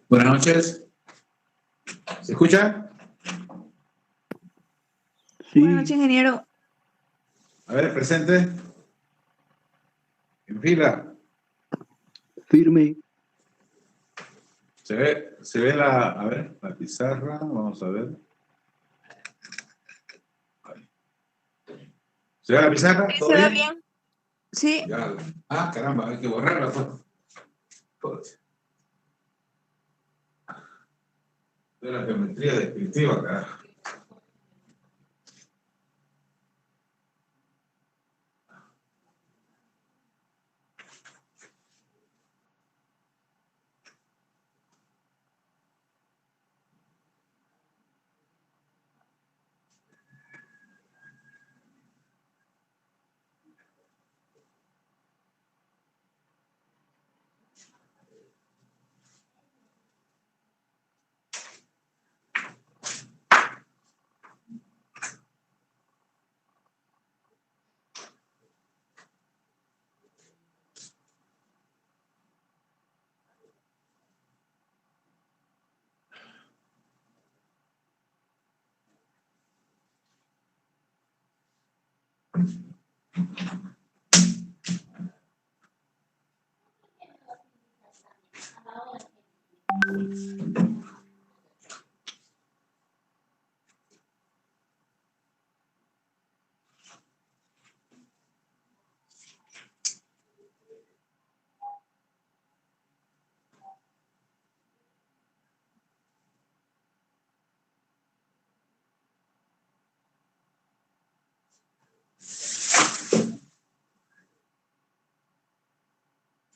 Buenas noches. ¿Se escucha? Sí. Buenas noches, ingeniero. A ver, presente. En fila. Firme. Se ve la pizarra. Vamos a ver. ¿Se ve la pizarra? Sí, ¿Todo se ve bien? bien. Sí. Ya. Ah, caramba, hay que borrarla. Pues. De la geometría descriptiva, carajo.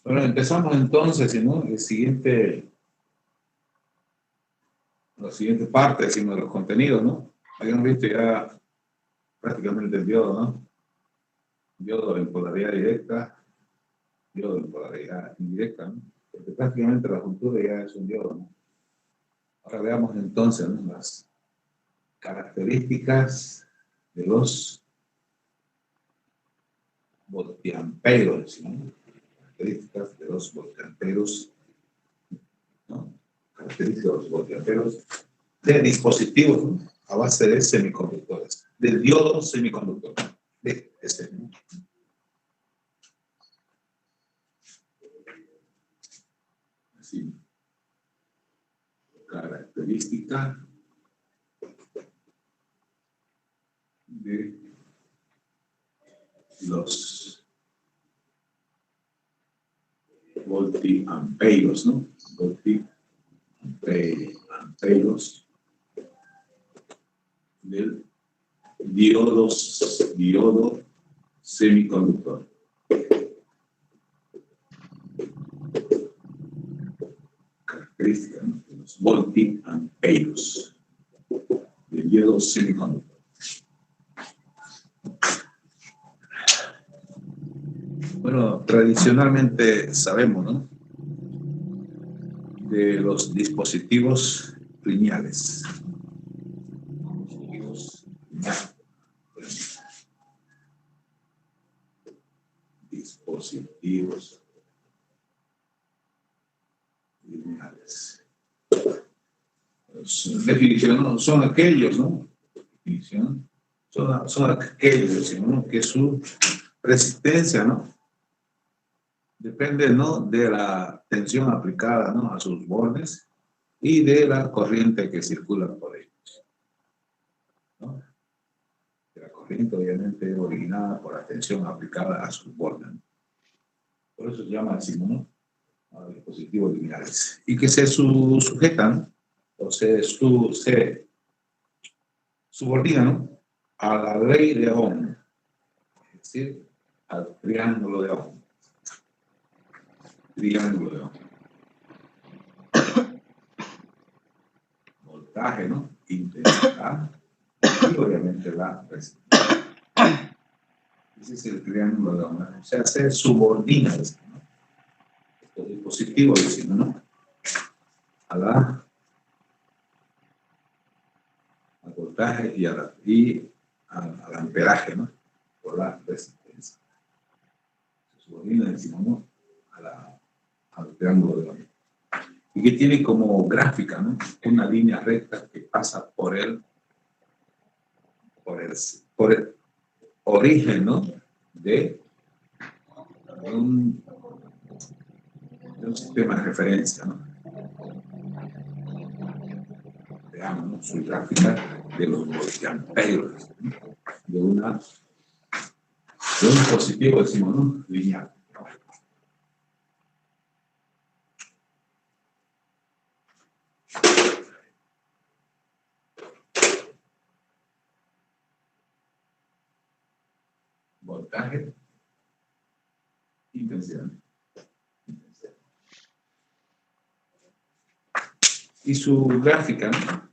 Bueno, empezamos entonces, ¿no? La siguiente parte, decimos, de los contenidos, ¿no? Habíamos visto ya prácticamente el diodo, ¿no? Diodo en polaridad directa, diodo en polaridad indirecta, ¿no? Porque prácticamente la juntura ya es un diodo, ¿no? Ahora veamos entonces, ¿no?, las características de los voltiamperos, ¿no? Características de los voltiamperos, ¿no? Características de los voltiamperos de dispositivos, ¿no?, a base de semiconductores, del diodo semiconductor, de ese, ¿no? Así, característica de los voltiamperos, ¿no? Voltiamperos del diodo semiconductor. Característica, ¿no?, de los voltiamperos del diodo semiconductor. Bueno, tradicionalmente sabemos, ¿no?, de los dispositivos lineales. Dispositivos lineales. Definición, ¿no?, son aquellos, ¿no? Definición. Son aquellos, ¿no?, que su resistencia, ¿no?, depende, ¿no?, de la tensión aplicada, ¿no?, a sus bordes y de la corriente que circula por ellos, ¿no? De la corriente, obviamente, originada por la tensión aplicada a sus bordes, ¿no? Por eso se llama así, ¿no?, a dispositivos lineales. Y que se sujetan, o se subordinan, ¿no?, a la ley de Ohm, es decir, al triángulo de Ohm. Triángulo de Ohm. Voltaje, ¿no?, intensidad y obviamente la resistencia. Ese es el triángulo de Ohm. O sea, se subordina, ¿no?, estos dispositivos, decimos, ¿no?, al voltaje y al amperaje, ¿no?, por la resistencia. Se subordina, decimos, ¿no?, al triángulo de Ohm. y que tiene como gráfica, ¿no? Una línea recta que pasa por el origen, ¿no? de un sistema de referencia, ¿no? Veamos, ¿no? Su gráfica de los voltamperos, ¿no? de un dispositivo, decimos, ¿no? Lineal. Voltaje, intensidad. Y su gráfica, ¿no?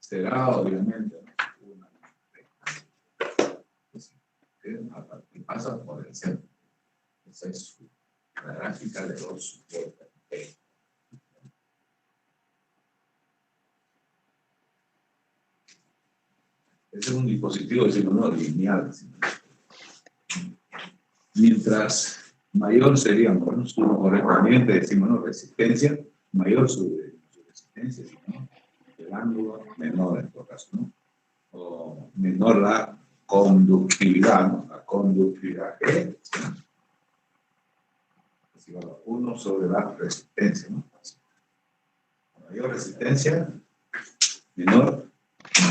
Será obviamente una que pasa por el centro. Esa es la gráfica de los voltajes. Ese es un dispositivo, decimos, no lineal. Mientras mayor sería, bueno, su correspondiente, decimos, no, resistencia, mayor su resistencia, ¿no? El ángulo menor en todo caso, ¿no? O menor la conductividad, ¿no? La conductividad que es, ¿no? 1 sobre la resistencia, ¿no? Mayor resistencia, menor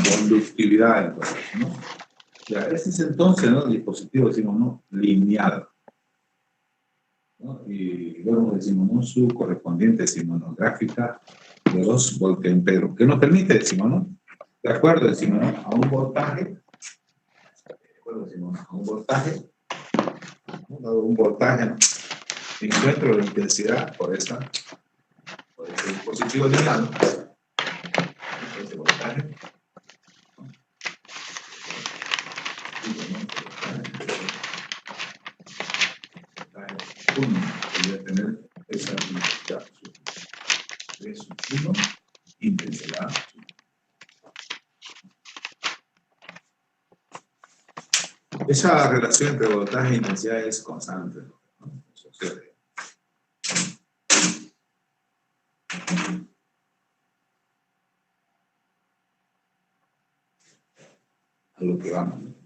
conductividad en todo caso, ¿no? Ya, este es entonces, ¿no? El dispositivo, decimos, ¿no? Lineal, ¿no? Y luego decimos, ¿no? Su correspondiente, decimos, ¿no? Gráfica de los voltamperos, que nos permite, decimos, ¿no? De acuerdo, decimos, ¿no? A un voltaje, decimos, a un voltaje, ¿no? Un voltaje, ¿no? Encuentro la intensidad por ese dispositivo lineal, ¿no? Ese voltaje. Uno podría tener esa intensidad de su 1, intensidad. Esa relación entre voltaje e intensidad es constante, ¿no? Eso sucede. A lo que vamos, ¿no?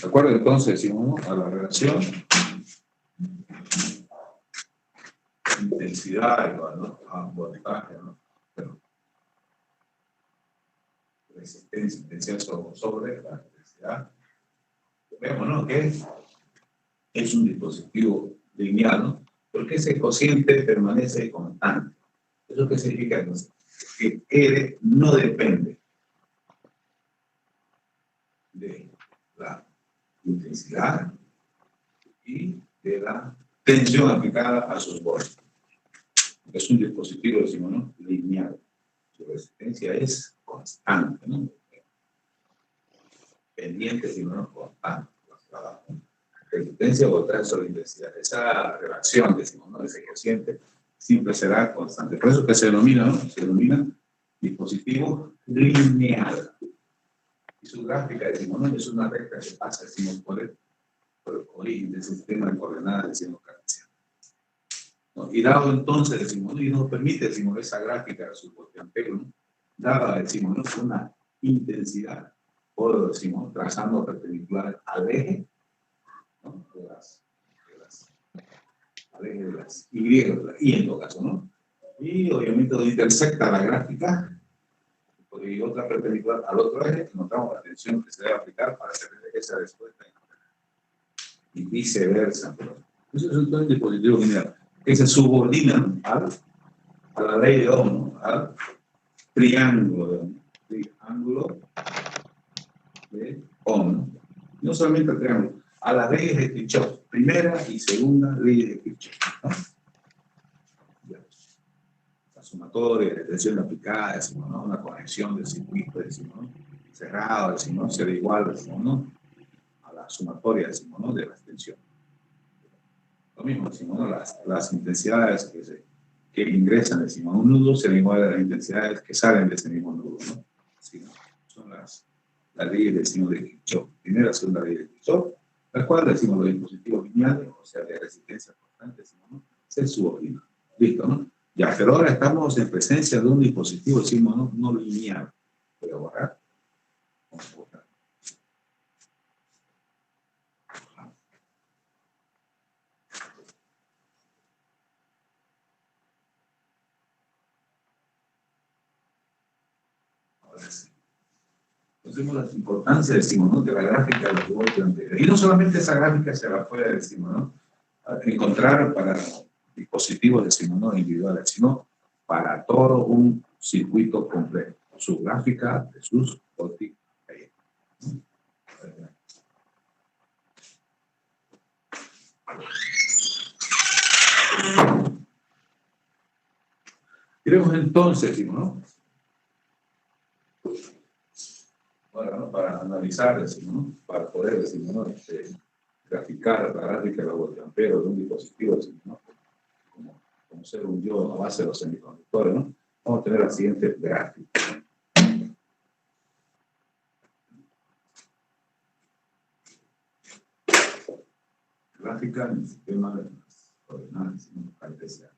¿De acuerdo? Entonces, decimos, ¿no? A la relación intensidad igual, ¿no? A voltaje, ¿no? Pero resistencia, intensidad sobre la intensidad. Vemos, ¿no? Que es un dispositivo lineal, ¿no? Porque ese cociente permanece constante. ¿Eso qué significa? Entonces, que R no depende de la intensidad y de la tensión aplicada a sus bordes. Es un dispositivo, decimos, ¿no? Lineal. Su resistencia es constante, ¿no? Pendiente, decimos, ¿no? Constante. Resistencia o voltaje sobre intensidad. Esa relación, decimos, ¿no? Ese cociente siempre será constante. Por eso que se denomina, ¿no? Se denomina dispositivo lineal. Y su gráfica, decimos, ¿no? Es una recta que pasa, decimos, por el origen del sistema de coordenadas, decimos, cartesiano. ¿No? Y dado entonces, decimos, ¿no? Y nos permite, decimos, esa gráfica de su voltampero, ¿no? Dada, decimos, ¿no? Una intensidad, o decimos, trazando perpendicular al eje, ¿no? Al eje de las Y en todo caso, ¿no? Y obviamente donde intersecta la gráfica y otra perpendicular al otro eje, encontramos la tensión que se debe aplicar para hacer esa respuesta. Y viceversa. Eso es un dispositivo lineal que se subordina a la ley de Ohm, ¿no? Al triángulo de Ohm. Triángulo de Ohm, ¿no? No solamente al triángulo, a las leyes de Kirchhoff, primera y segunda leyes de Kirchhoff, ¿no? La sumatoria, la tensión aplicada, decimos, ¿no? Una conexión del circuito, decimos, ¿no? Cerrado, decimos, ¿no? Será igual, decimos, ¿no? A la sumatoria, decimos, ¿no? De las tensiones. Lo mismo, decimos, ¿no? Las intensidades que ingresan, decimos, a un nudo serán iguales a las intensidades que salen de ese mismo nudo, ¿no? Así la ley decimos de Kirchhoff, primera, segunda ley de Kirchhoff, la cual decimos los dispositivos lineales, o sea, de resistencia constante, decimos, ¿no? Se subordina. Listo, ¿no? Ya, pero ahora estamos en presencia de un dispositivo, decimos, no lineal. Voy a borrar. Vamos a borrar. Ahora sí. Entonces vemos la importancia, decimos, ¿no? De la gráfica de los voltios anteriores. Y no solamente esa gráfica se la puede, decimos, ¿no? Encontrar para dispositivos, decimos, no individuales, sino para todo un circuito completo. Su gráfica de sus voltios. Queremos entonces, decimos, ¿no? Ahora, ¿no? Para analizar, decimos, ¿no? Para poder, decimos, ¿no? Graficar la gráfica de los voltiamperos de un dispositivo, decimos, ¿no? Como ser un diodo a base de los semiconductores, ¿no? Vamos a tener la siguiente gráfica. Gráfica en el sistema de las coordenadas cartesianas.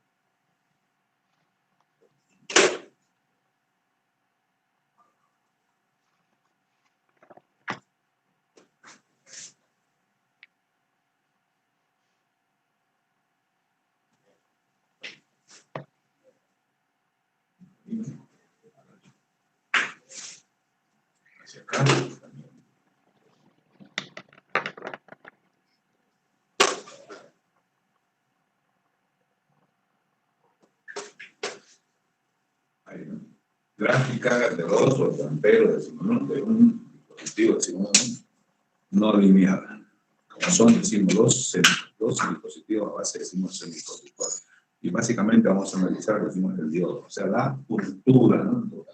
Hacia acá también. Ahí, ¿no? Gráfica de los voltamperos, decimos, ¿no? De un dispositivo, decimos, no lineal. Como son, decimos, dos dispositivos a base, decimos, semiconductores. Y básicamente vamos a analizar, decimos, el diodo, o sea, la cultura, ¿no?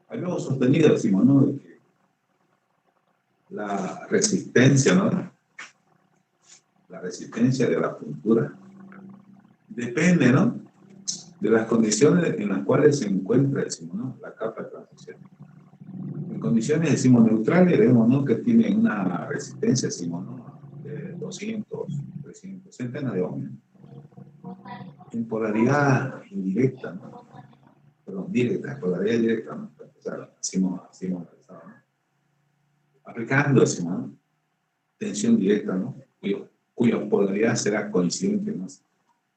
Habíamos sostenido, decimos, ¿no? De que la resistencia, ¿no? La resistencia de la cultura depende, ¿no? De las condiciones en las cuales se encuentra, decimos, ¿no? La capa de transición. En condiciones, decimos, neutrales, vemos, ¿no? Que tiene una resistencia, decimos, ¿no? De 200, 300, centenas de ohmios. En polaridad indirecta, ¿no? Perdón, directa, polaridad directa, ¿no? Así hemos analizado, ¿no? Aplicando, decimos, ¿no? Tensión directa, ¿no? Cuya polaridad será coincidente, ¿no?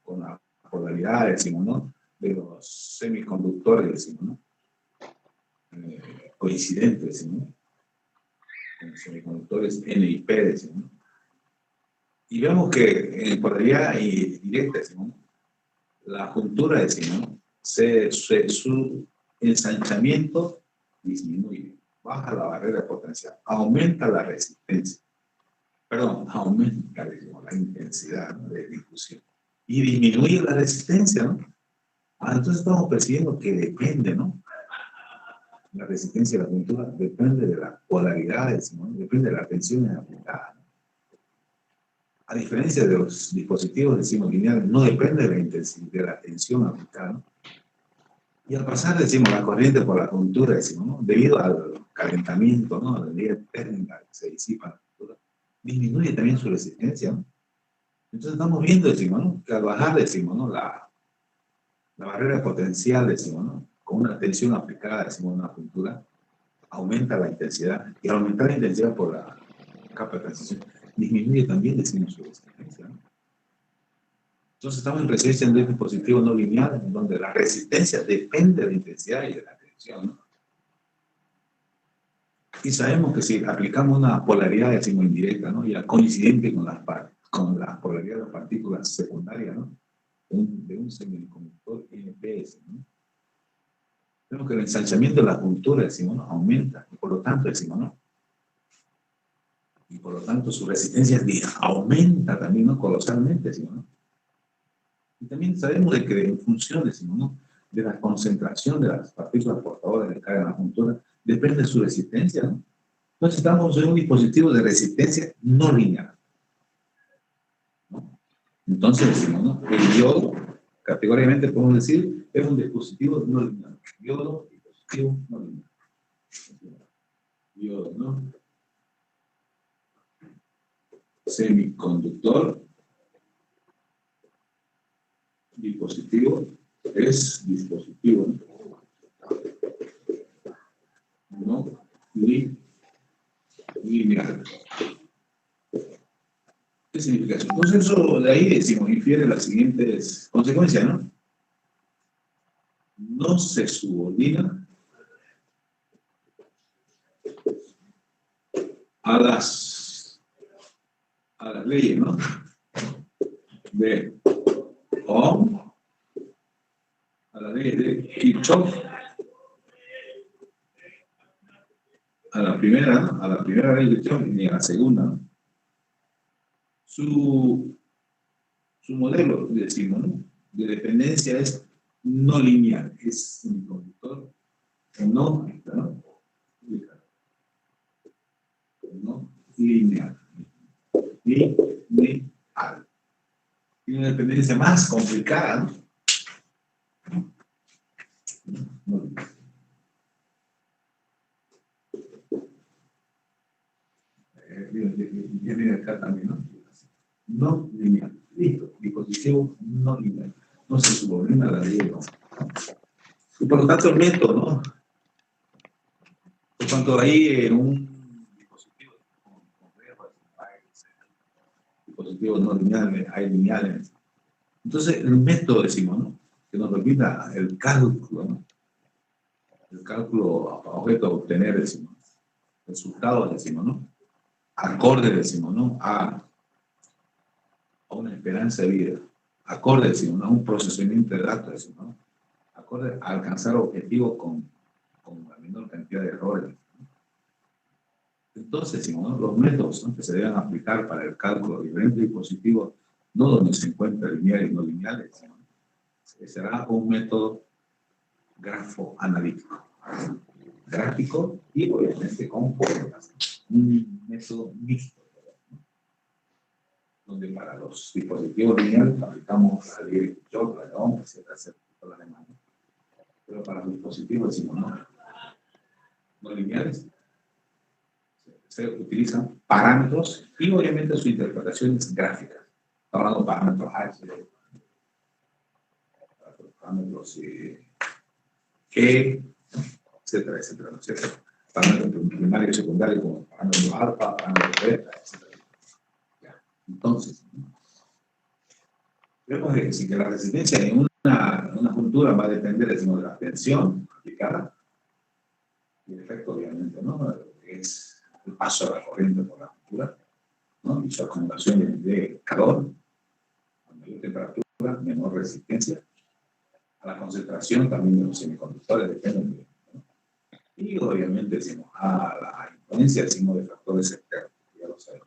Con la polaridad, decimos, ¿no? De los semiconductores, decimos, ¿no? Coincidentes, decimos, ¿no? Con los semiconductores N y P, decimos, ¿no? Y vemos que en polaridad directa, decimos, ¿no? La juntura, decimos, ¿no? Su ensanchamiento disminuye, baja la barrera potencial, aumenta la resistencia, aumenta, digamos, la intensidad, ¿no? De difusión y disminuye la resistencia, ¿no? Entonces estamos percibiendo que depende, ¿no? La resistencia de la juntura depende de la polaridad, decimos, ¿no? Depende de la tensión aplicada. A diferencia de los dispositivos, decimos, lineales, no depende de la intensidad, de la tensión aplicada, ¿no? Y al pasar, decimos, la corriente por la juntura, decimos, ¿no? Debido al calentamiento, ¿no? La energía térmica que se disipa en la juntura, disminuye también su resistencia, ¿no? Entonces estamos viendo, decimos, ¿no? Que al bajar, decimos, ¿no? La barrera potencial, decimos, ¿no? Con una tensión aplicada, decimos, en una juntura, aumenta la intensidad, y al aumentar la intensidad por la capa de transición, disminuye también, decimos, su resistencia, ¿no? Entonces estamos en presencia de un dispositivo no lineal, en donde la resistencia depende de la intensidad y de la tensión, ¿no? Y sabemos que si aplicamos una polaridad, decimos, indirecta, ¿no? Ya coincidente con la polaridad de las partículas secundarias, ¿no? De un semiconductor NPS, ¿no? Vemos que el ensanchamiento de la juntura, decimos, ¿no? Aumenta, y por lo tanto, decimos, ¿no? Y por lo tanto su resistencia aumenta también, ¿no? Colosalmente, decimos, ¿no? Y también sabemos de que en función, decimos, ¿no? De la concentración de las partículas portadoras de carga en la juntura, depende de su resistencia, ¿no? Entonces estamos en un dispositivo de resistencia no lineal, ¿no? Entonces decimos, ¿no? El diodo, categóricamente podemos decir, es un dispositivo no lineal. Diodo, dispositivo no lineal. Diodo, ¿no? Semiconductor. Dispositivo es dispositivo, no lineal. ¿Qué significa eso? Entonces eso de ahí decimos, infiere las siguientes consecuencias, ¿no? No se subordina a las leyes, ¿no? De Ohm, a la ley de Kirchhoff, a la primera, ¿no? A la primera ley de Kirchhoff ni a la segunda, ¿no? Su modelo, decimos, ¿no? De dependencia es no lineal, es un conductor no lineal. Lineal. Tiene una dependencia más complicada, ¿no? Viene acá también, ¿no? No lineal. Listo. Dispositivo no lineal. No se subordina a la ley, ¿no? Y por lo tanto, el método, ¿no? Por cuanto ahí en un dispositivo dispositivos no lineales, hay lineales. Entonces, el método, decimos, ¿no? Que nos permita el cálculo, ¿no? El cálculo a objeto a obtener, decimos. Resultados, decimos, ¿no? Acorde, decimos, ¿no? A una esperanza de vida. Acorde, decimos, ¿no? A un procesamiento de datos, decimos, ¿no? Acorde a alcanzar objetivos con la menor cantidad de errores. Entonces, decimos, ¿no? Los métodos, ¿no? Que se deben aplicar para el cálculo de diferentes dispositivos, no donde se encuentran lineales y no lineales, ¿no? Será un método grafo-analítico, gráfico y obviamente con fórmulas. Un método mixto, ¿no? Donde para los dispositivos lineales aplicamos la ley de Kirchhoff, la de Ohm, etcétera, todas las demás. Pero para los dispositivos decimos no lineales, se utilizan parámetros y obviamente sus interpretaciones gráficas. Estamos hablando de parámetros H, parámetros E, etcétera, etcétera, etcétera. Parámetros primarios y secundarios como parámetros alfa, parámetros beta, etcétera. Ya. Entonces, vemos que la resistencia en una juntura va a depender de la tensión aplicada y el efecto, obviamente, ¿no? Es el paso de la corriente por la juntura, ¿no? Y su acumulación de calor, a mayor temperatura, menor resistencia. A la concentración también de los semiconductores dependen de, ¿no? Y obviamente decimos a la influencia decimos de factores externos, ya lo sabemos.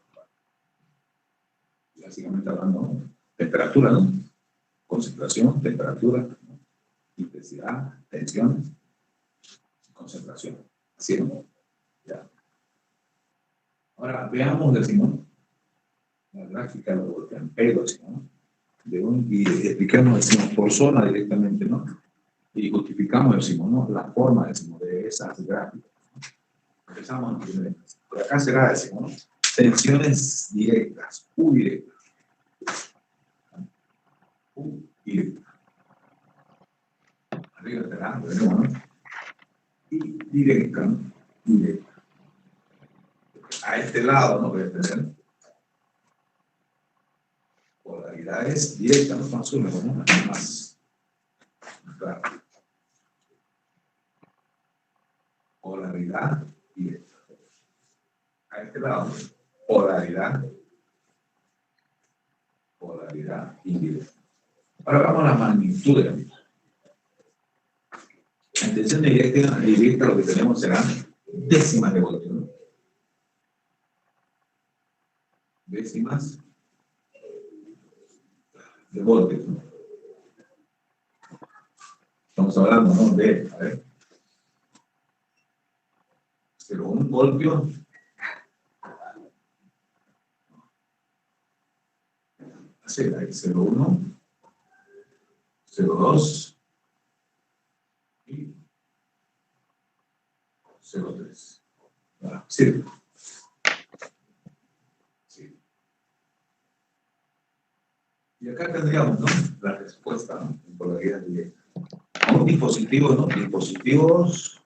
Básicamente hablando, ¿no? Temperatura, ¿no? Concentración, temperatura, ¿no? Intensidad, tensiones, concentración. Así es, ¿no? Ya. Ahora veamos, decimos, la gráfica de los voltamperos, ¿no? Y explicamos, decimos, por zona directamente, ¿no? Y justificamos, decimos, ¿no? La forma, decimos, de esas gráficas. Empezamos, por acá será, decimos, ¿no? Tensiones directas, U directa. U directa. Arriba será, veremos, ¿no? Y directa, ¿no? Directa. A este lado, ¿no? Voy a tener polaridades directas, ¿no? Más una, ¿no? Más. Claro. Polaridad directa. A este lado, polaridad indirecta. Ahora vamos a la magnitud de la misma. La tensión directa lo que tenemos será décimas de voltio, ¿no? Décimas de voltio, ¿no? Estamos hablando, ¿no? De, a ver, 0,1 voltio. Así, 0,1, 0,2 y 0,3. Sí. Sí. Y acá tendríamos, ¿no?, la respuesta, ¿no?, en polaridad directa. Un dispositivo, ¿no?, dispositivos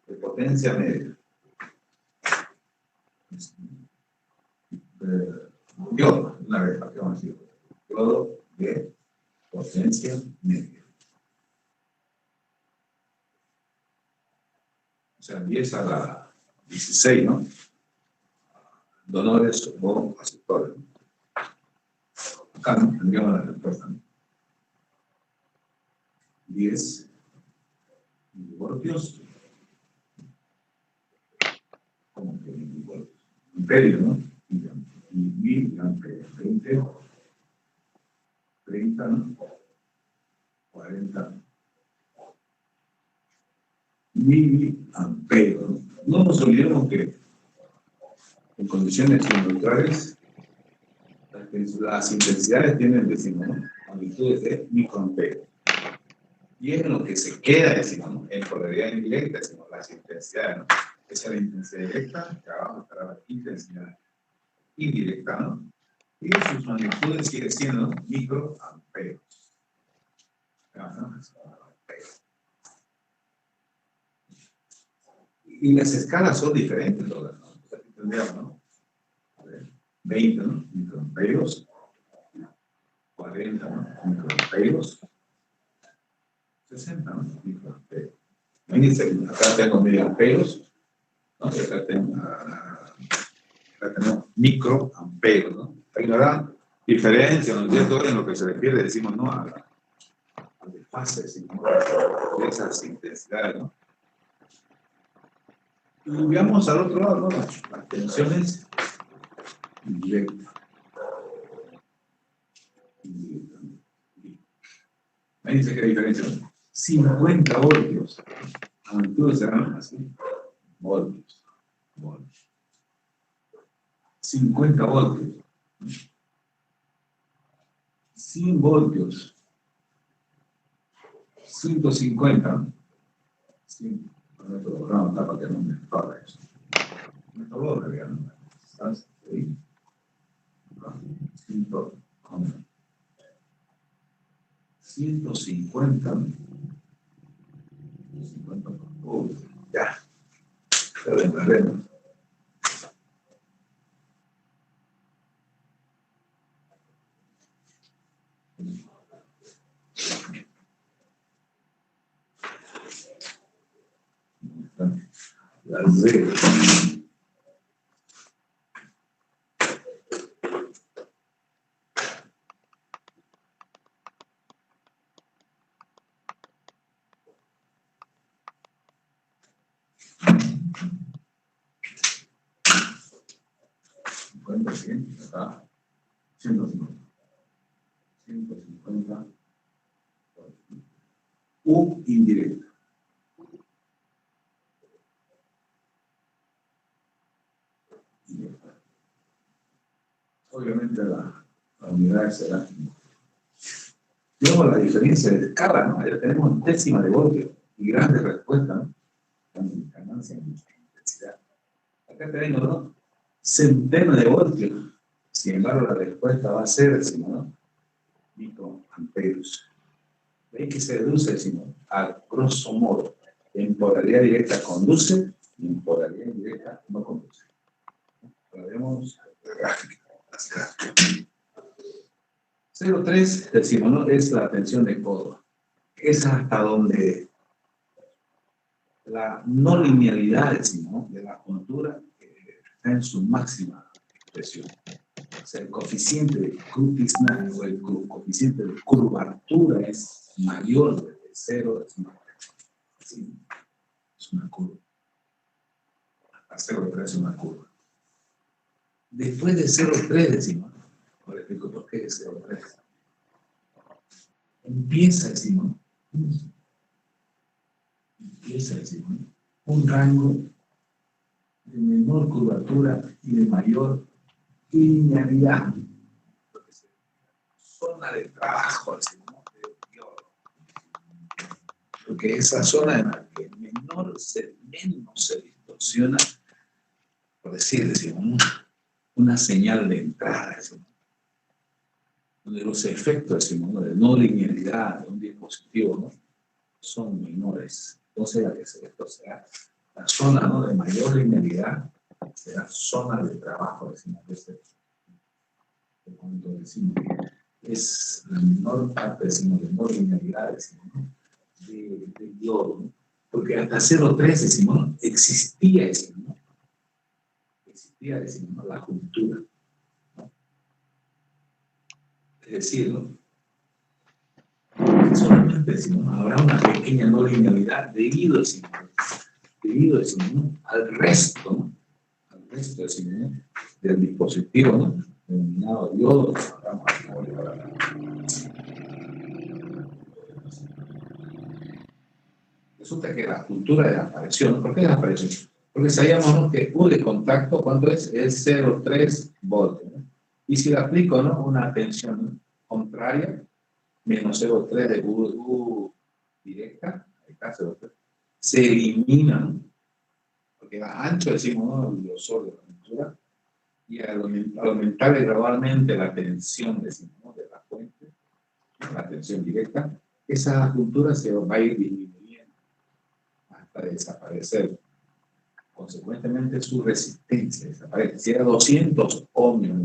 de potencia media. Diodo, una vez, ¿qué vamos a decir? Diodo de potencia media. O sea, 10 a la 16, ¿no? Donores o aceptores. Acá, ¿no?, tendríamos la respuesta, ¿no? 10 milivoltios. Como que milivoltios. Amperio, ¿no? Miliamperio. 20, 30, ¿no? 40 miliamperios. No nos olvidemos que en condiciones neutrales las intensidades tienen, decimos, ¿no?, magnitudes de microamperios. Y es en lo que se queda, decimos, ¿no?, en polaridad indirecta, decimos, las intensidades, ¿no? Esa es la intensidad directa, que abajo estará la intensidad indirecta, ¿no? Y sus magnitudes siguen siendo, ¿no?, microamperios. Y las escalas son diferentes, todas, ¿no? Aquí tendríamos, ¿no?, 20, ¿no?, microamperios, 40, ¿no?, microamperios, 60, ¿no?, microamperios. Imagínense, acá tengo miliamperios, ¿no?, acá tenemos microamperios, ¿no? Hay una diferencia, ¿no?, en lo que se refiere, decimos, ¿no?, al desfase, decimos, de esas intensidades, ¿no? Y veamos al otro lado, ¿no?, las tensiones indirectas. Ahí dice que la diferencia, ¿no?, 50 voltios. La magnitud serán así, voltios. 50 voltios. 100 voltios. 150. Sí, no me puedo anotar para que no me corra eso. Me acabó de regar, ¿no? ¿Estás ahí? 150. 150. Ya. Pero en la red. La Z. Acá, 150. 150. U indirecta. Obviamente la unidad será. Luego la diferencia de escala, ¿no? Ahí tenemos décima de voltio y grandes respuestas, ¿no? Ganancia en intensidad. Acá tenemos, ¿no?, centenas de voltios. Sin embargo, la respuesta va a ser, decimos, ¿no?, microamperios. ¿Veis que se deduce, decimos, a grosso modo? En polaridad directa conduce y en polaridad indirecta no conduce. Lo vemos en la gráfica. 0,3, decimos, ¿no?, es la tensión de codo. Es hasta donde la no linealidad, decimos, ¿no?, de la juntura está en su máxima expresión. O sea, el coeficiente de Krupitsna o el coeficiente de curvatura es mayor de 0, ¿sí? Es una curva. Hasta 0,3 es una curva. Después de 0,3, decimos, no le explico por qué es 0,3. Empieza, decimos, un rango de menor curvatura y de mayor linealidad. Zona de trabajo, decimos, de Dios. Porque esa zona en la que menos se distorsiona. proporciona, por decirlo, una señal de entrada, decimos, donde los efectos, decimos, ¿no? De no linealidad de un dispositivo, ¿no? Son menores. Entonces, esto será la zona, ¿no? De mayor linealidad, será zona de trabajo, decimos, cuando decimos es la menor parte, decimos, de no linealidad, decimos, ¿no? De yodo, ¿no? Porque hasta 0,3, decimos, ¿no? Existía, decimos, ¿no? Existía, decimos, ¿no? La juntura, ¿no? Es decir, ¿no? Solamente, decimos, ¿no? Habrá una pequeña no linealidad debido, decimos, ¿no? Al resto, ¿no? Al resto, decimos, ¿no? Del dispositivo, ¿no? Denominado diodo. Resulta que la cultura desapareció, ¿no? ¿Por qué desapareció? Porque sabíamos, ¿no? Que U de contacto, ¿cuánto es? Es 0,3 voltios, ¿no? Y si le aplico, ¿no? Una tensión, ¿no? Contraria, menos 0,3 de U directa, ahí está 0,3, se elimina, ¿no? Porque va ancho, decimos, ¿no? El grosor de la cultura, y al aumentar gradualmente la tensión, decimos, ¿no? De la fuente, la tensión directa, esa cultura se va a ir disminuyendo hasta desaparecer. Consecuentemente, su resistencia desaparece. Si era 200 ohmios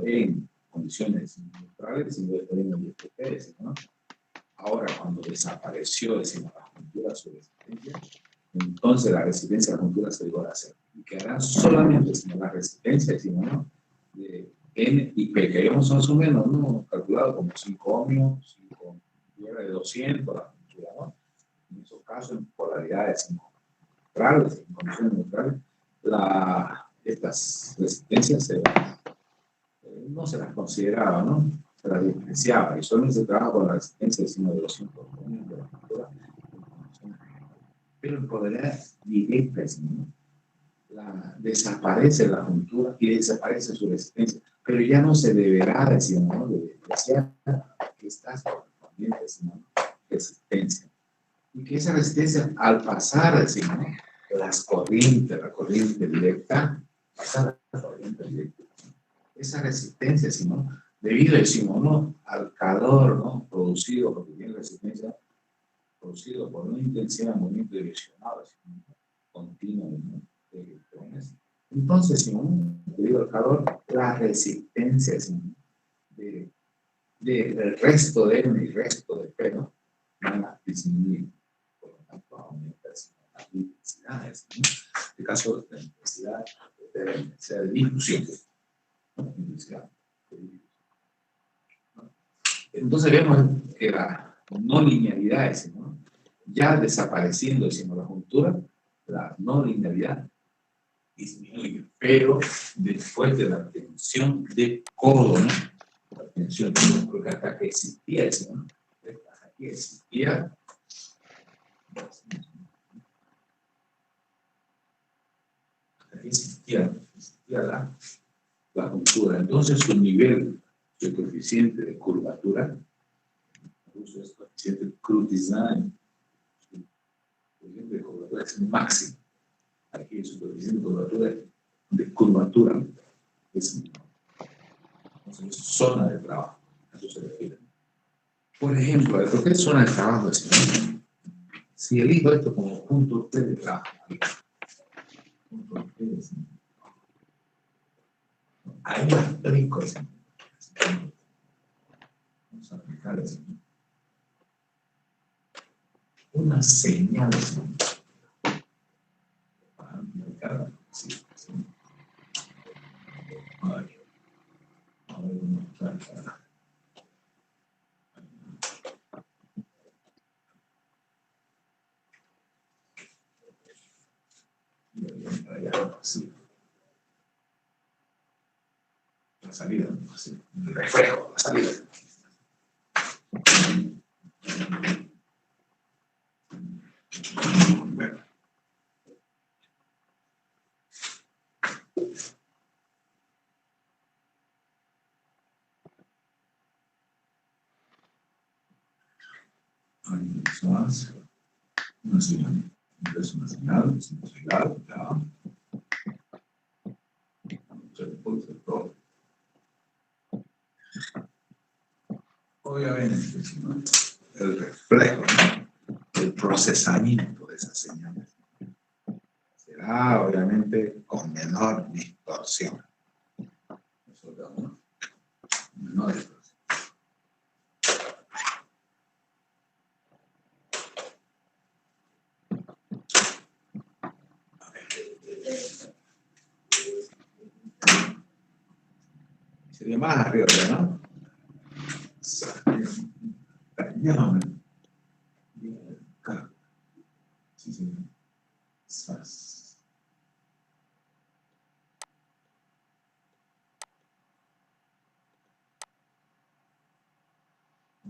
en condiciones neutrales, y lo tenemos en IFT, ¿no? Ahora, cuando desapareció, decimos, la juntura, su resistencia, entonces la resistencia a la juntura se llegó a cero. Y quedará solamente, decimos, la resistencia, decimos, ¿no? De N y P, que habíamos más o menos, ¿no? Calculado como 5 ohmios, 5 de 200, la juntura, ¿no? En esos casos, en polaridades, decimos, neutrales, en condiciones neutrales, estas resistencias no se las consideraba, ¿no? Se las despreciaba, y solamente se trabaja con la resistencia, decimos, de 200 ohmios de la cultura. Pero en polaridad directa, decimos, ¿no? Desaparece la juntura y desaparece su resistencia, pero ya no se deberá, decimos, ¿no? De despreciar estas correspondientes, decimos, ¿no? Resistencia. Y que esa resistencia, al pasar, decimos, ¿no? La corriente directa, pasar a la corriente directa, esa resistencia, decimos, ¿no? Debido, decimos, ¿no? Al calor, ¿no? Producido, porque tiene resistencia, producido por una intensidad de movimiento direccionado, decimos, ¿no? Continuo, ¿no? De electrones. Entonces, decimos, debido al calor, la resistencia, decimos, del resto de N y resto de P, ¿no? Van a disminuir. Por lo tanto, aumenta, decimos, las intensidades, ¿no? En este caso, la intensidad de difusión. Entonces vemos que la no linealidad, decimos, ¿no? Ya desapareciendo, decimos, la juntura, la no linealidad disminuye, pero después de la tensión de codo, ¿no? La tensión de codo, porque hasta que existía, decimos, ¿no? Hasta que existía, la juntura. Entonces su nivel, su coeficiente de curvatura, incluso es coeficiente Krug-Design, su coeficiente de curvatura es máximo. Aquí su coeficiente de curvatura es, entonces, es zona de trabajo. A eso se refiere. Por ejemplo, lo que es zona de trabajo, si elijo esto como punto T de trabajo, punto T de trabajo, ahí aplico ese. Vamos a aplicar eso. Una señal para aplicar. Sí, sí. A ver, sí. La salida, sí. El reflejo, la salida. Bueno. Una señal, es una señal, ya. procesamiento de esas señales será obviamente con menor distorsión. Eso es uno. Menor distorsión. Sería más arriba, ¿no? Dañame. Sí, sí.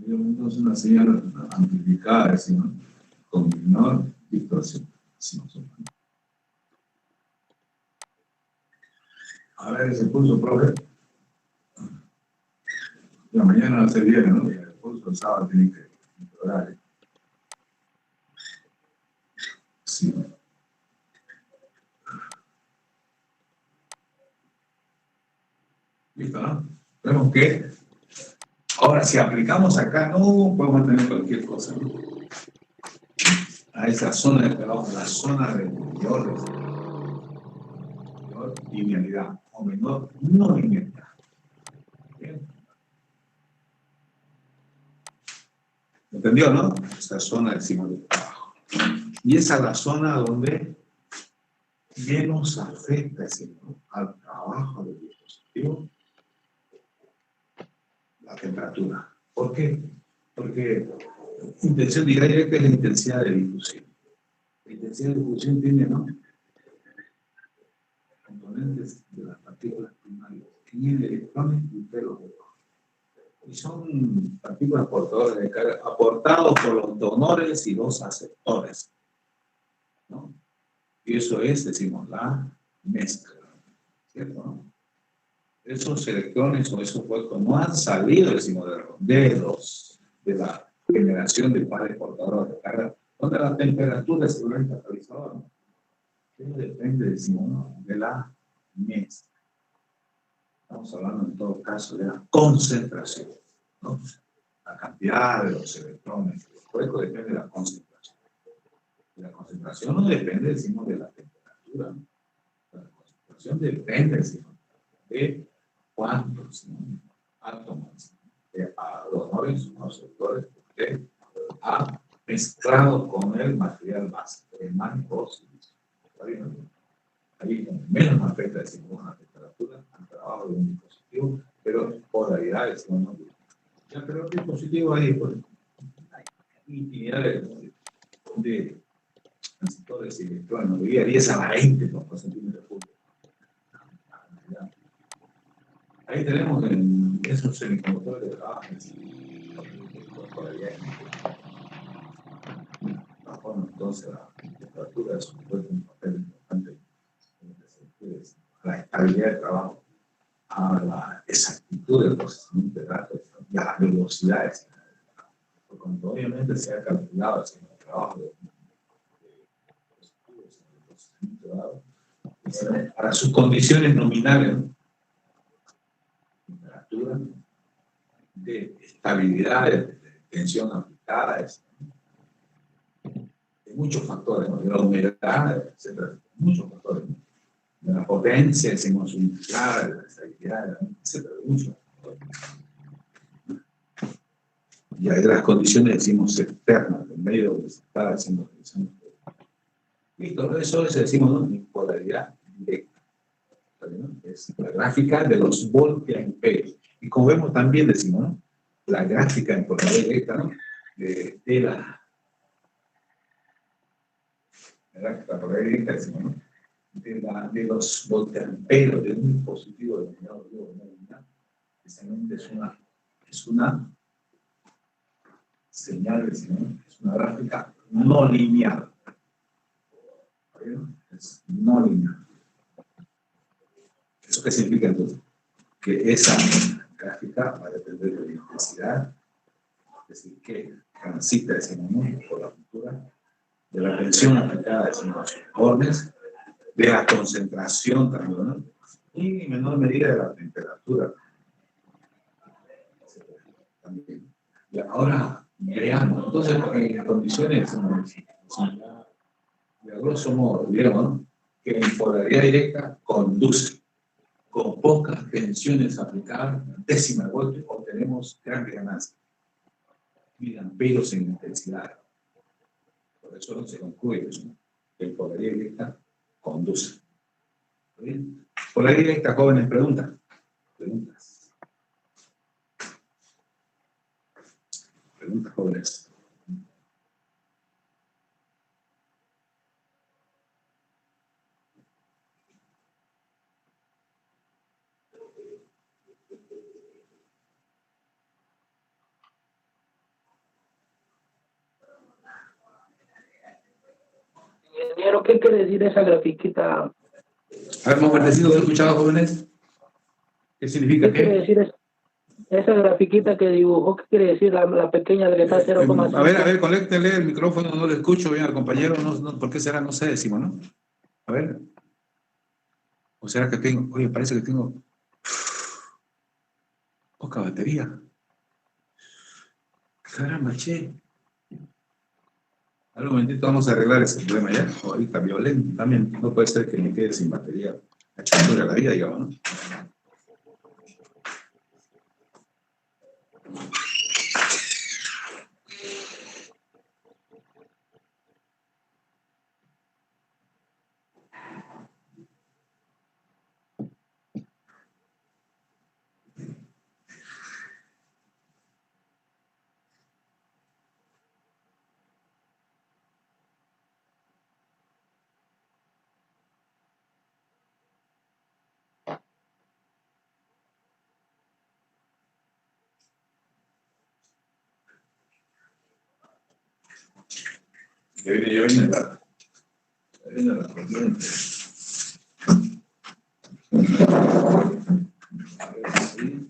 Entonces una señal amplificada, decimos, con menor distorsión. A ver ese pulso, profe. La mañana no se viene, ¿no? El pulso el sábado tiene que mejorar. Sí. Listo, ¿no? Vemos que ahora si aplicamos acá, no podemos tener cualquier cosa, ¿no? A esa zona de trabajo, la zona de menor linealidad o menor no linealidad. ¿Bien? ¿Entendió, no? Esa zona decimos de trabajo. Y esa es la zona donde menos afecta, decimos, al trabajo del dispositivo la temperatura. ¿Por qué? Porque intensidad directa es la intensidad de difusión. La intensidad de difusión tiene, ¿no?, componentes de las partículas primarias, que tienen electrones y pelos. Y son partículas portadoras de carga aportados por los donores y los aceptores, ¿no? Y eso es, decimos, la mezcla, ¿cierto? ¿No? Esos electrones o esos vuelcos no han salido, decimos, de la generación de pares portadores de carga, donde la temperatura es el catalizador, ¿no? Eso depende, decimos, ¿no?, de la mezcla. Estamos hablando en todo caso de la concentración, ¿no? La cantidad de los electrones, el hueco depende de la concentración. Y la concentración no depende, decimos, de la temperatura, ¿no? La concentración depende, decimos, de cuántos, ¿no?, átomos de donores o sectores que usted ha mezclado con el material básico, el manipósito. ¿Está bien, no? Ahí menos afecta, decimos, la temperatura al trabajo de un dispositivo, pero polaridad, decimos, no. Ya, pero el dispositivo ahí, pues, hay infinidad de transistores y electrones, de 10 a la 20 por centímetro cúbico. Ahí tenemos en esos semiconductores de trabajo, entonces la temperatura es un papel importante a la estabilidad del trabajo, a la exactitud del procesamiento de datos y a las velocidades. Porque obviamente se ha calculado el trabajo de procesamiento de datos para sus condiciones nominales, ¿no?, temperatura, de estabilidad, de tensión aplicada, de muchos factores, ¿no?, de la humedad, etcétera, muchos factores, ¿no?, de la potencia, decimos, unificada, de la estabilidad, etcétera, de muchos factores. Y hay las condiciones, decimos, externas, del medio donde se está haciendo. Listo, eso es, decimos, ¿no?, polaridad directa. ¿No? Es la gráfica de los voltiamperios. Y como vemos también, decimos, ¿no?, la gráfica en polaridad directa, ¿no?, de la gráfica polaridad directa, decimos, ¿no?, de los voltiamperios de un dispositivo denominado precisamente es una señal, decimos, ¿no?, es una gráfica no lineal. Es no lineal. ¿Eso qué significa entonces? Que esa gráfica va a depender de la intensidad, es decir, que transita, decimos, ¿no?, por la cultura, de la tensión aplicada, decimos, a los bordes, de la concentración también, ¿no?, y en menor medida de la temperatura. También. Y ahora veamos, entonces, en condiciones Y a grosso modo, digamos, ¿no? Que en polaridad directa conduce. Con pocas tensiones aplicadas, décima de golpe, obtenemos grandes ganancias. Miliamperos en intensidad. Por eso no se concluye, ¿no? Que en polaridad directa conduce. ¿Bien? Polaridad directa, jóvenes, preguntas. Preguntas, jóvenes. Ingeniero, ¿qué quiere decir esa grafiquita? A ver, más fuertecito, ¿lo he escuchado, jóvenes? ¿Qué significa ¿Qué quiere qué? decir esa grafiquita que dibujó? ¿Qué quiere decir la pequeña de que está 0,5? A ver, conéctele el micrófono, no lo escucho bien al compañero, no, ¿por qué será? No sé, decimos, ¿no? A ver. ¿O será que tengo, oye, parece que tengo poca batería? Caramba, che. Al momentito vamos a arreglar ese problema ya. Ahorita violento también. No puede ser que me quede sin batería. A esta altura de la vida, digamos, ¿no? Ya viene la corriente. A ver, sí.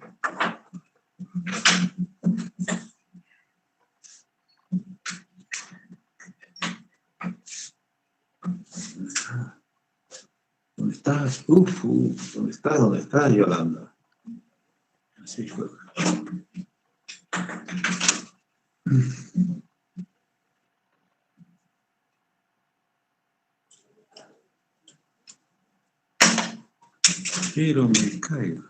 ¿Dónde estás? ¿Dónde estás? ¿Dónde estás, Yolanda? Así fue. Pero me caigo.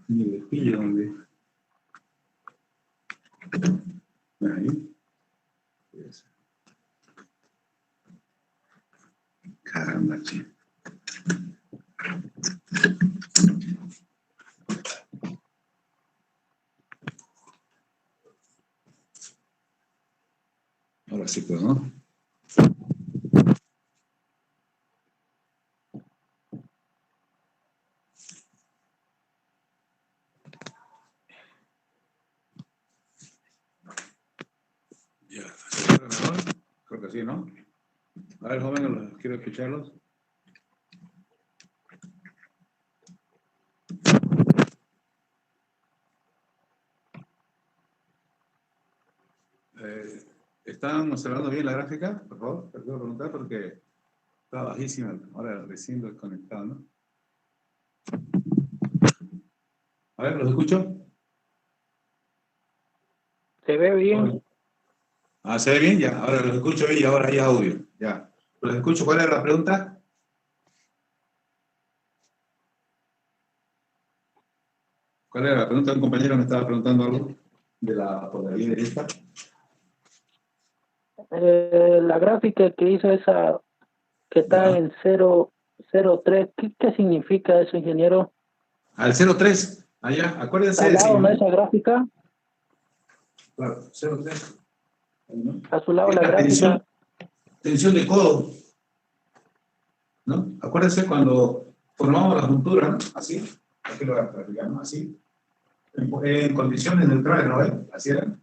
Ni le pillo donde. Ahí. Caramba, che. Ahora sí puedo, ¿no? Ya, creo que sí, ¿no? A ver, jóvenes, quiero escucharlos. ¿Están observando bien la gráfica? Por favor, te puedo preguntar porque está bajísima. Ahora recién desconectado, ¿no? A ver, ¿los escucho? ¿Se ve bien? Ah, ¿se ve bien? Ya, ahora los escucho bien y ahora hay audio. Ya. ¿Los escucho? ¿Cuál era la pregunta? ¿Cuál era la pregunta? Un compañero me estaba preguntando algo de la polaridad directa. La gráfica que hizo esa, que está Ya. en 0,03, ¿qué significa eso, ingeniero? Al 0,3. Allá, acuérdense Al de lado, ¿no? sí. Esa gráfica, Claro, 0,3. ¿No? a su lado Es la la gráfica. tensión de codo. ¿No? Acuérdense cuando formamos la juntura, ¿no? Así. Aquí lo graficamos, así. En condiciones neutrales, ¿no ven? Así eran.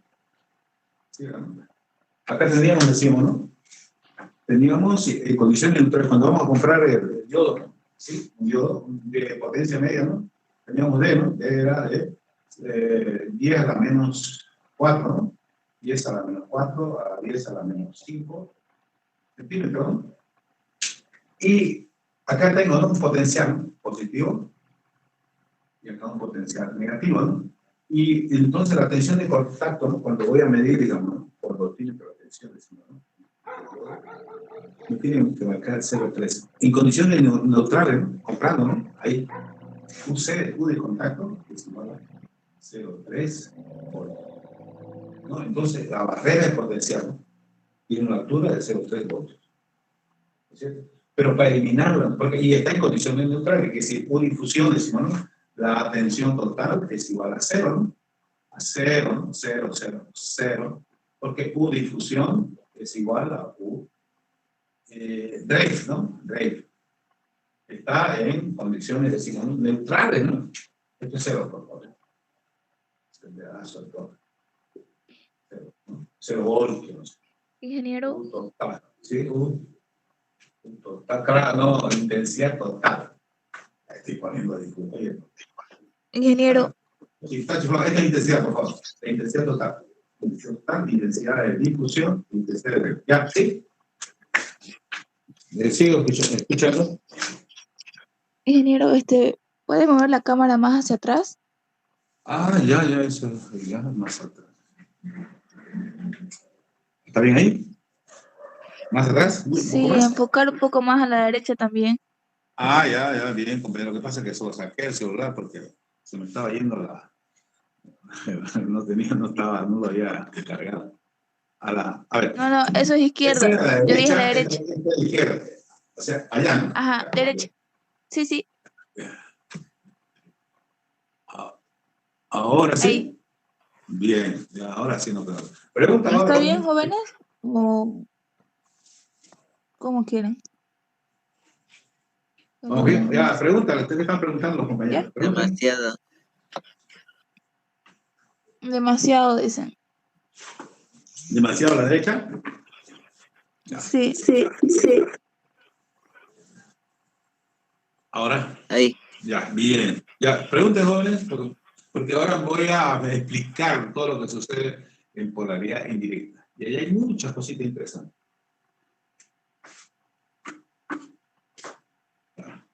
Así eran. Acá teníamos, decimos, ¿no? Teníamos condiciones neutrales. Cuando vamos a comprar el yodo, ¿no? ¿Sí? Un yodo de potencia media, ¿no? Teníamos D, ¿no? D era de 10 a la menos 4, ¿no? 10 a la menos 4 a 10 a la menos 5 centímetros, ¿no? Y acá tengo, ¿no?, un potencial positivo y acá un potencial negativo, ¿no? Y entonces la tensión de contacto, ¿no?, cuando voy a medir, digamos, ¿no?, por dosímetro de tensión, decimos, ¿no?, me tienen que marcar 0,3. En condiciones neutrales, ¿no?, comprando, ¿no?, ahí U de contacto es igual a 0,3 voltios, ¿no? Entonces la barrera de potencial, ¿no?, tiene una altura de 0,3 voltios, ¿no es cierto? Pero para eliminarla, porque, y está en condiciones neutrales, que si U difusión, decimos, ¿no?, la tensión total es igual a 0, ¿no?, a 0, ¿no?, 0, 0, 0, porque U difusión es igual a U Drake, ¿no? Drake. Está en condiciones, decimos, neutrales, ¿no? Esto es 0, por favor. Se le da sobre todo. 0, ¿no? 0 voltios. Ingeniero, U total. ¿Sí? U total. Claro, no, intensidad total. Estoy poniendo, disculpa. ingeniero, Sí, esta es intensidad, por favor. La intensidad total. Intensidad total, intensidad de difusión, intensidad de... ¿Ya? ¿Sí? Sigo escuchando. ingeniero, ¿puede mover la cámara más hacia atrás? Ah, ya, eso, ya, más atrás. ¿Está bien ahí? ¿Más atrás? ¿Un poco Sí, más? enfocar un poco más a la derecha también. Ah, ya, bien, compañero. Lo que pasa es que solo saqué el celular porque se me estaba yendo la... no lo había descargado. A ver. No, no, eso es Esta izquierda. es la Yo dije la derecha, esta derecha. es la izquierda. O sea, allá, ¿no? Ajá, derecha. Sí, sí, Ah, ahora ahí. sí. Bien, ya, ahora sí no creo. Pregunta ahora, ¿Está bien, jóvenes. jóvenes? ¿O cómo quieren? Vamos bien, ya, pregúntale. Ustedes están preguntando los ¿Ya? compañeros. Pregúntale. Demasiado. Demasiado, dicen. ¿Demasiado a la derecha? Ya. Sí. Ahora. Ahí. Ya, bien. Ya, pregunten, jóvenes, porque ahora voy a explicar todo lo que sucede en polaridad indirecta. Y ahí hay muchas cositas interesantes.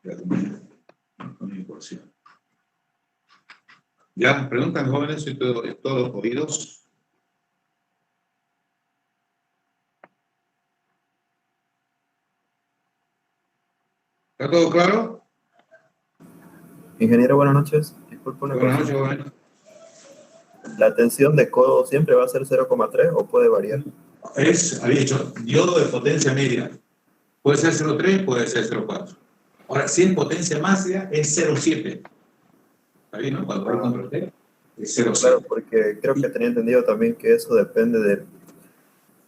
Ya terminé con mi porción. Ya, preguntan, jóvenes, soy todos oídos. ¿Está todo claro? Ingeniero, buenas noches. Disculpe una Buenas noches, consulta. jóvenes. ¿La tensión de codo siempre va a ser 0,3 o puede variar? Había dicho, diodo de potencia media. Puede ser 0,3, puede ser 0,4. Ahora, si es potencia máxima, es 0,7. ¿Está bien, no? Cuando voy contra T, es 0,7. Claro, porque creo que tenía entendido también que eso depende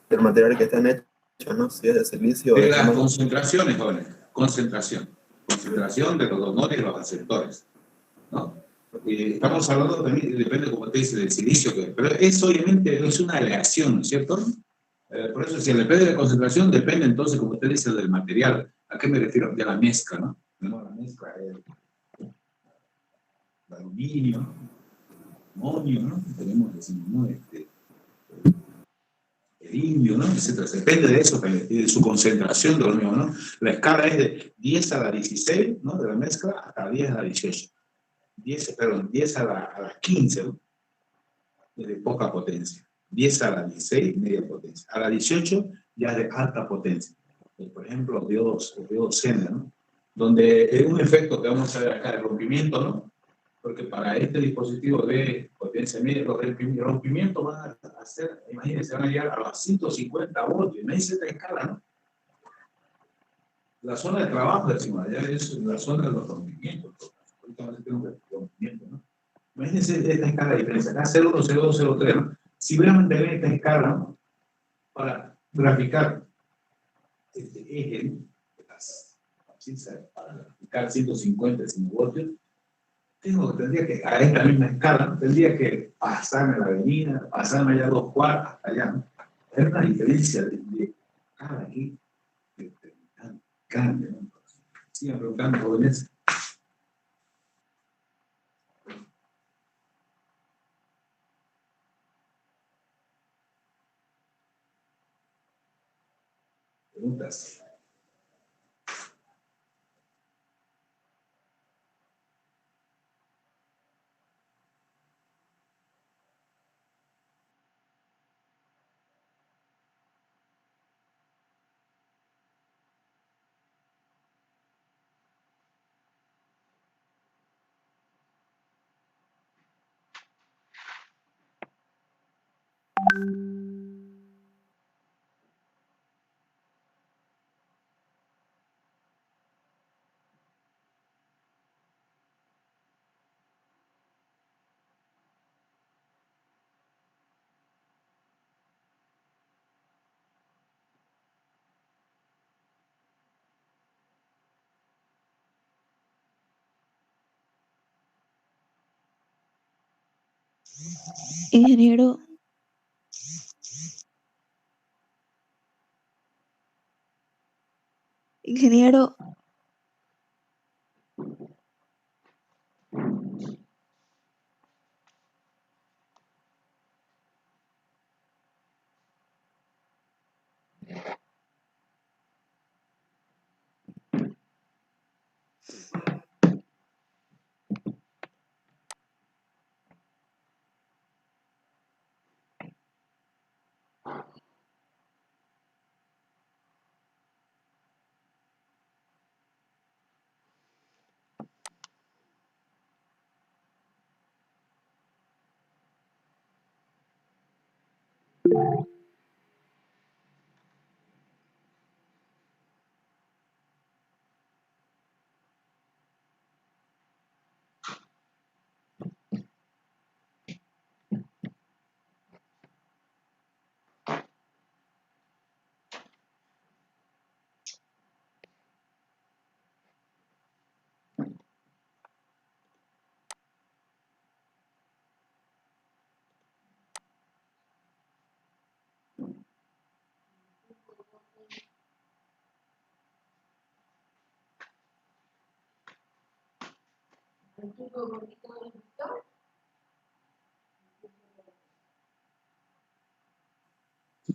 del material que estén hechos, ¿no? Si es de silicio o De de las carbono. concentraciones, jóvenes. Concentración de los donores y los aceptores, ¿no? Estamos hablando también, depende, como te dice, del silicio, pero eso obviamente es una aleación, ¿no es cierto? Por eso, si depende de la concentración, depende entonces, como usted dice, del material. ¿A qué me refiero? De la mezcla, ¿no? Tenemos la mezcla de aluminio, ¿no?, amonio, ¿no? Tenemos, decimos, ¿no?, el indio, ¿no?, etcétera. Depende de eso, de su concentración de lo mismo, ¿no? La escala es de 10 a la 16, ¿no?, de la mezcla, hasta 10 a la 18. 10 a la 15, ¿no?, de poca potencia. 10 a la 16, media potencia. A la 18, ya es de alta potencia. Por ejemplo, los diodos Zener, ¿no?, donde es un efecto que vamos a ver acá, el rompimiento, ¿no? Porque para este dispositivo de potencia media, los rompimientos van a ser, imagínense, van a llegar a los 150 voltios. Imagínense esta escala, ¿no? La zona de trabajo, decimos, allá es la zona de los rompimientos. Ahorita vamos a tener un rompimiento, ¿no? Imagínense esta escala de diferencia. Acá 0,1, 0,2, 0,3, ¿no? Si voy a mantener esta escala, ¿no?, para graficar este eje, ¿no?, para graficar 150 voltios, tendría que, a esta misma escala, ¿no?, tendría que pasarme la avenida, pasarme allá 2 cuadras, hasta allá, ¿no? Es una diferencia de cada aquí, tan grande, ¿no? Sigan preguntando, jóvenes. Pregunta, clase. Ingeniero, ingeniero,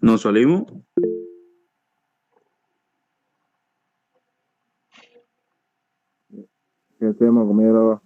¿Nos salimos? ¿Qué tema, comida?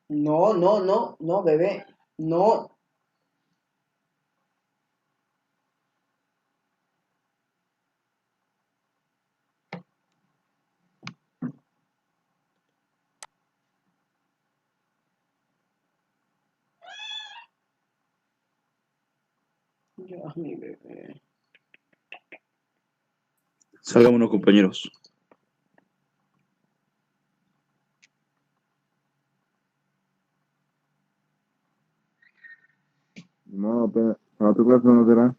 No, no, no, no, bebé. No. Ya, mi bebé. Salgámonos, compañeros. No, pero para tu clase no será.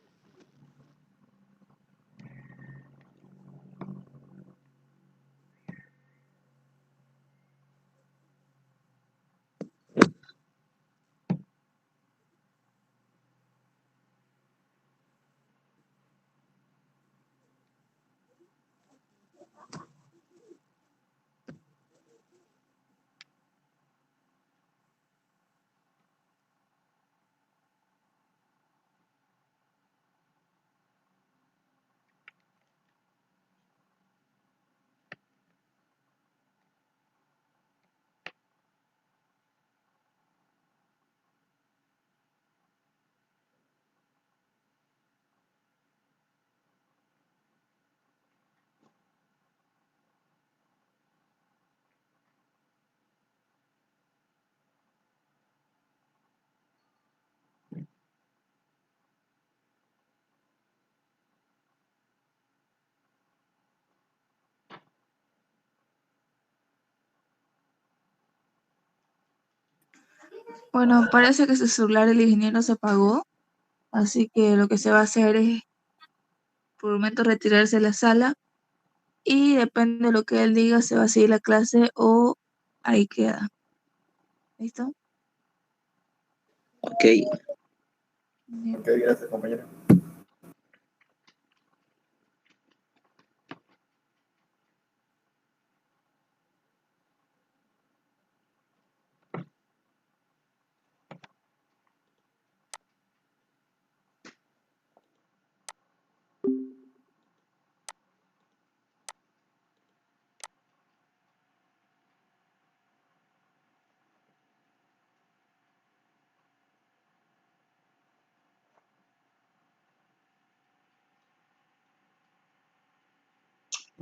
Bueno, parece que su celular el ingeniero se apagó, así que lo que se va a hacer es por el momento retirarse de la sala y depende de lo que él diga, se va a seguir la clase o ahí queda. ¿Listo? Ok. Bien. Ok, gracias, compañero.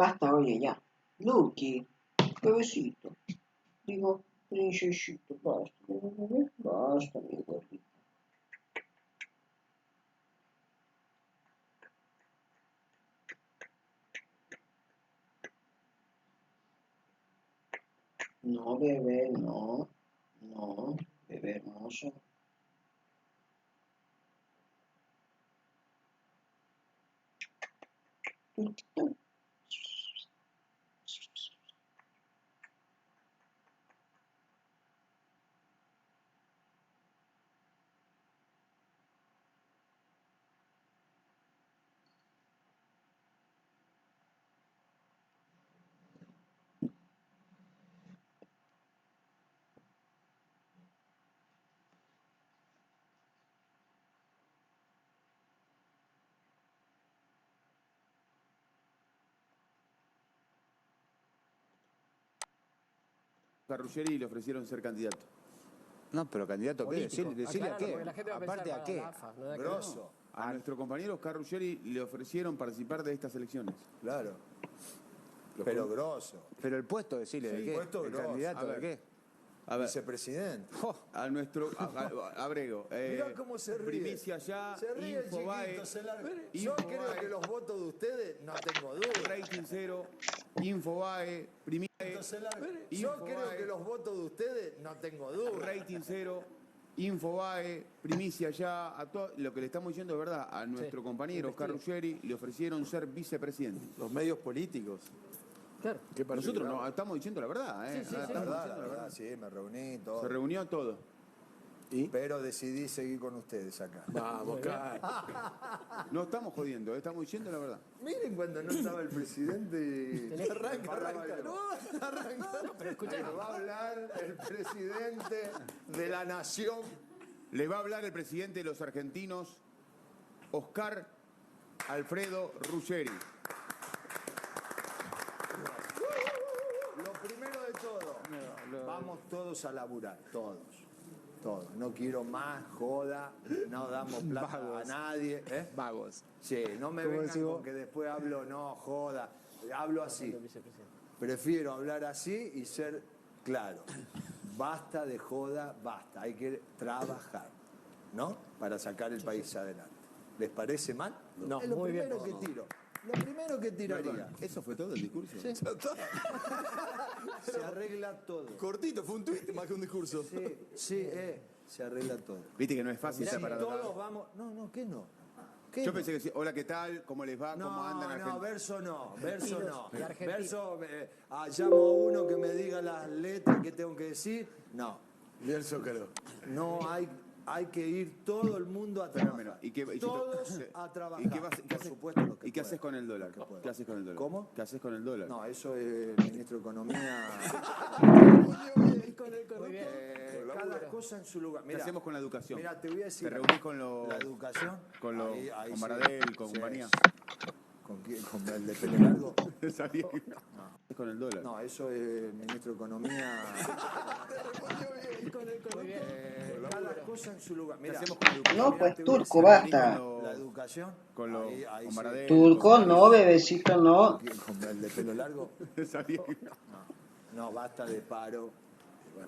Basta, oye, ya. Lucky, bebecito. Digo, princesito, basta, bebé, basta, mi gordito. No, bebé, no. No, bebé hermoso. A Ruggeri le ofrecieron ser candidato. No, pero candidato, ¿qué? Decirle a qué. Aparte a qué. Grosso. A nuestro compañero Oscar Ruggeri le ofrecieron participar de estas elecciones. Claro. Pero grosso. Pero el puesto, decirle de qué. Puesto El grosso. candidato A ver. de qué. A ver, Vicepresidente. a nuestro Abrego. Mirá cómo se ríe. Primicia ya, Se ríe el Infobae, chiquito, se larga. Yo Infobae, creo que los votos de ustedes, no tengo duda. Rating cero, Infobae, Primicia, Se larga. Yo Infobae, creo que los votos de ustedes, no tengo duda. Rating cero, Infobae, Primicia ya, a todo lo que le estamos diciendo de verdad, a nuestro compañero Oscar Ruggeri le ofrecieron ser vicepresidente. Los medios políticos. Claro. ¿Qué parece? Nosotros no, estamos diciendo la verdad, ¿eh? Sí, sí, Estamos sí. diciendo La verdad, sí, me reuní todo. Se reunió todo. ¿Y? Pero decidí seguir con ustedes acá. Vamos, Kai. No estamos jodiendo, estamos diciendo la verdad. Miren cuando no estaba el presidente. Arranca. No, arranca. Pero escucha. Ahí va a hablar el presidente de la nación. Le va a hablar el presidente de los argentinos, Oscar Alfredo Ruggeri. Lo primero de todo, vamos todos a laburar, todos. No quiero más joda, no damos plata a nadie. Vagos. Sí, no me vengan con que después hablo, no, joda. Hablo así. Prefiero hablar así y ser claro. Basta de joda, basta. Hay que trabajar, ¿no? Para sacar el país adelante. ¿Les parece mal? No, es lo muy bien. primero que tiro. Lo primero que tiraría. ¿Eso fue todo el discurso? Se arregla todo. Cortito, fue un tuit más que un discurso. Sí, se arregla todo. Viste que no es fácil Si estar parado acá. todos vamos... No, ¿qué no? ¿Qué Yo no? pensé que sí. Hola, ¿qué tal? ¿Cómo les va? ¿Cómo andan? No, verso no. Argentina. Verso, llamo a uno que me diga las letras que tengo que decir. No, Bien Zócalo. no hay que ir todo el mundo a trabajar. Fenómeno. ¿Y qué- y- Todos a trabajar. ¿Y qué, vas- qué Por haces, supuesto lo que ¿y qué haces pueda. con el dólar? Lo que pueda. ¿Qué haces con el dólar? ¿Cómo? ¿Qué haces con el dólar? No, eso es el ministro de Economía. Y con el corrupto. Cada cosa en su lugar. ¿Qué Mira, hacemos con la educación? mira, te voy a decir. ¿Te reunís con los... La educación. con los... ahí con sí. Baradel, con Sí. compañía? ¿Con quién? ¿Con el de pelo largo? Sabía que no. ¿Qué con el dólar? No, eso es el ministro de Economía. Y con el corrupto. Cada cosa en su lugar. ¿Qué Mira, hacemos con la educación? No, pues te voy a Turco, decir, basta. la educación. Con los... ahí con sí. Baradel, Turco, con no, bebecito, no. ¿Con el de pelo largo? Sabía que no. No, basta de paro.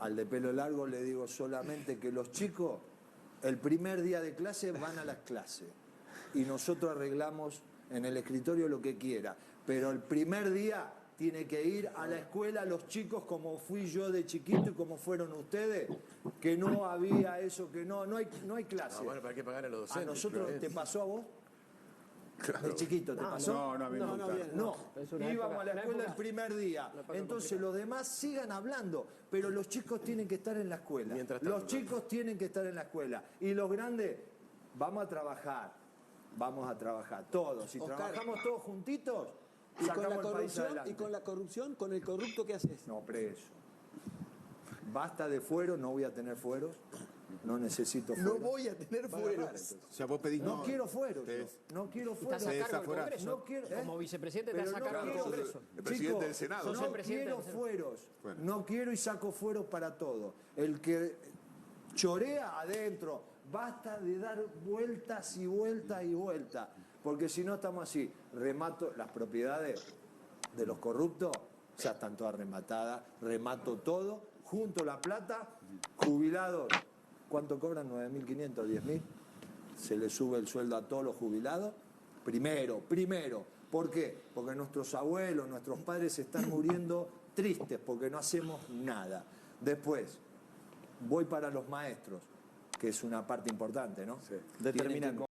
Al de pelo largo le digo solamente que los chicos, el primer día de clase van a las clases. Y nosotros arreglamos en el escritorio lo que quiera. Pero el primer día tiene que ir a la escuela los chicos como fui yo de chiquito y como fueron ustedes, que no había eso, que no hay clase. Ah, bueno, pero hay que pagar a los ¿A docentes. nosotros Florencia. te pasó a vos? De chiquito te pasó. No, a mí nunca. No, Es una íbamos época- a la una escuela época- el primer día. una época Entonces complicada. los demás sigan hablando, pero los chicos tienen que estar en la escuela. Mientras tanto, Los chicos tienen que estar en la escuela. Y los grandes, vamos a trabajar. Vamos a trabajar. Todos. Si Oscar, trabajamos todos juntitos, Y con sacamos la el país corrupción, adelante. y con la corrupción, con el corrupto, ¿qué haces? No, preso. Basta de fueros, no voy a tener fueros. No necesito No fueros. voy a tener fueros. O sea, vos pedís... No quiero fueros. te- yo. No quiero Y fueros. estás a Se cargo del desaforás. Congreso. No quiero, Como vicepresidente Pero estás a no cargo del quiero- Congreso. El presidente Chicos, del Senado. Sos el No presidente quiero del Senado. fueros. Bueno. No quiero y saco fueros para todo. El que chorea adentro, basta de dar vueltas y vueltas y vueltas. Porque si no estamos así, remato las propiedades de los corruptos, ya están todas rematadas, remato todo, junto la plata, jubilados, ¿cuánto cobran? 9.500, 10.000. Se le sube el sueldo a todos los jubilados. Primero. ¿Por qué? Porque nuestros abuelos, nuestros padres se están muriendo tristes porque no hacemos nada. Después, voy para los maestros, que es una parte importante, ¿no? Sí. Tienen que